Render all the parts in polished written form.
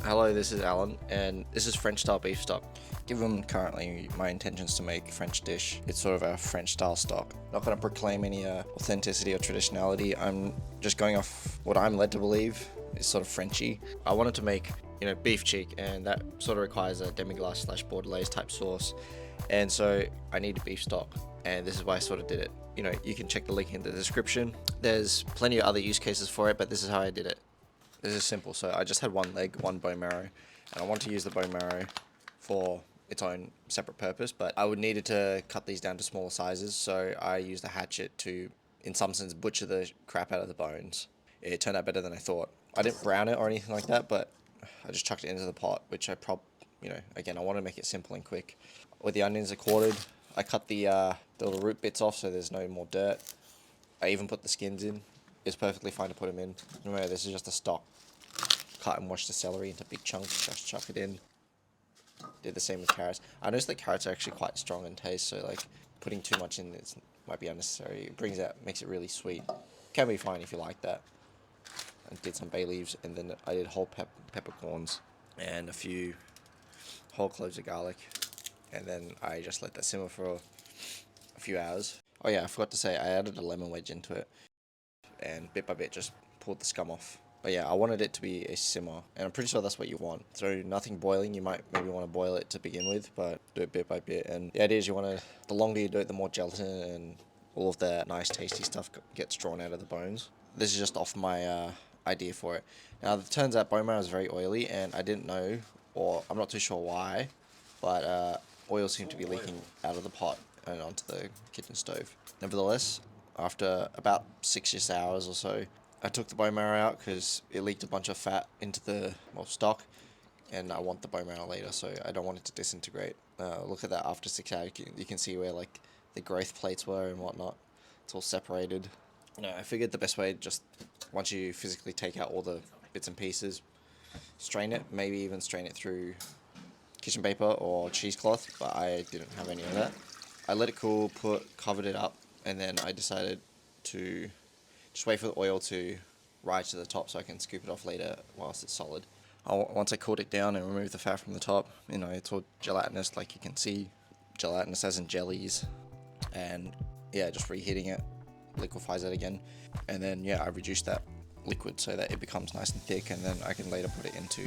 Hello, this is Alan, and this is French style beef stock. Given currently my intentions to make a French dish, it's sort of a French style stock. Not going to proclaim any authenticity or traditionality. I'm just going off what I'm led to believe is sort of Frenchy. I wanted to make, beef cheek, and that sort of requires a demi-glace / bordelaise type sauce. And so I need a beef stock, and this is why I sort of did it. You can check the link in the description. There's plenty of other use cases for it, but this is how I did it. This is simple. So I just had one leg, one bone marrow, and I wanted to use the bone marrow for its own separate purpose, but I would needed to cut these down to smaller sizes, so I used a hatchet to, in some sense, butcher the crap out of the bones. It turned out better than I thought. I didn't brown it or anything like that, but I just chucked it into the pot, which again, I want to make it simple and quick. With the onions are quartered, I cut the little root bits off so there's no more dirt. I even put the skins in. It's perfectly fine to put them in. Remember, this is just a stock. Cut and wash the celery into big chunks, just chuck it in. Did the same with carrots. I noticed that carrots are actually quite strong in taste, so like putting too much in might be unnecessary. It makes it really sweet. Can be fine if you like that. I did some bay leaves, and then I did whole peppercorns and a few whole cloves of garlic, and then I just let that simmer for a few hours. Oh yeah, I forgot to say I added a lemon wedge into it, and bit by bit just pulled the scum off. But yeah, I wanted it to be a simmer, and I'm pretty sure that's what you want. So nothing boiling. You might maybe want to boil it to begin with, but do it bit by bit. And the idea is the longer you do it, the more gelatin and all of the nice tasty stuff gets drawn out of the bones. This is just off my idea for it. Now it turns out bone marrow is very oily, and I didn't know, or I'm not too sure why, but oil seemed to be leaking out of the pot and onto the kitchen stove. Nevertheless, after about 6 hours or so, I took the bone marrow out because it leaked a bunch of fat into the stock, and I want the bone marrow later, so I don't want it to disintegrate. Look at that, after 6 hours, you can see where like the growth plates were and whatnot. It's all separated. I figured the best way, just once you physically take out all the bits and pieces, strain it, maybe even strain it through kitchen paper or cheesecloth, but I didn't have any of that. I let it cool, covered it up, and then I decided to just wait for the oil to rise to the top so I can scoop it off later whilst it's solid. Once I cooled it down and removed the fat from the top, it's all gelatinous, like you can see, gelatinous as in jellies, and yeah, just reheating it liquefies it again, and then yeah, I reduced that liquid so that it becomes nice and thick, and then I can later put it into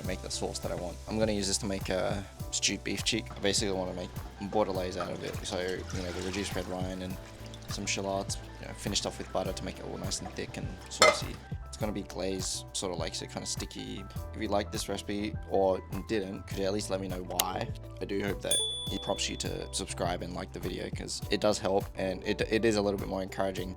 make the sauce that I want. I'm going to use this to make a stewed beef cheek. I basically want to make bordelaise out of it, so the reduced red wine and some shallots, finished off with butter to make it all nice and thick and saucy. It's going to be glazed, sort of like, so kind of sticky. If you like this recipe or didn't, could you at least let me know why? I do hope that it prompts you to subscribe and like the video, because it does help, and it is a little bit more encouraging.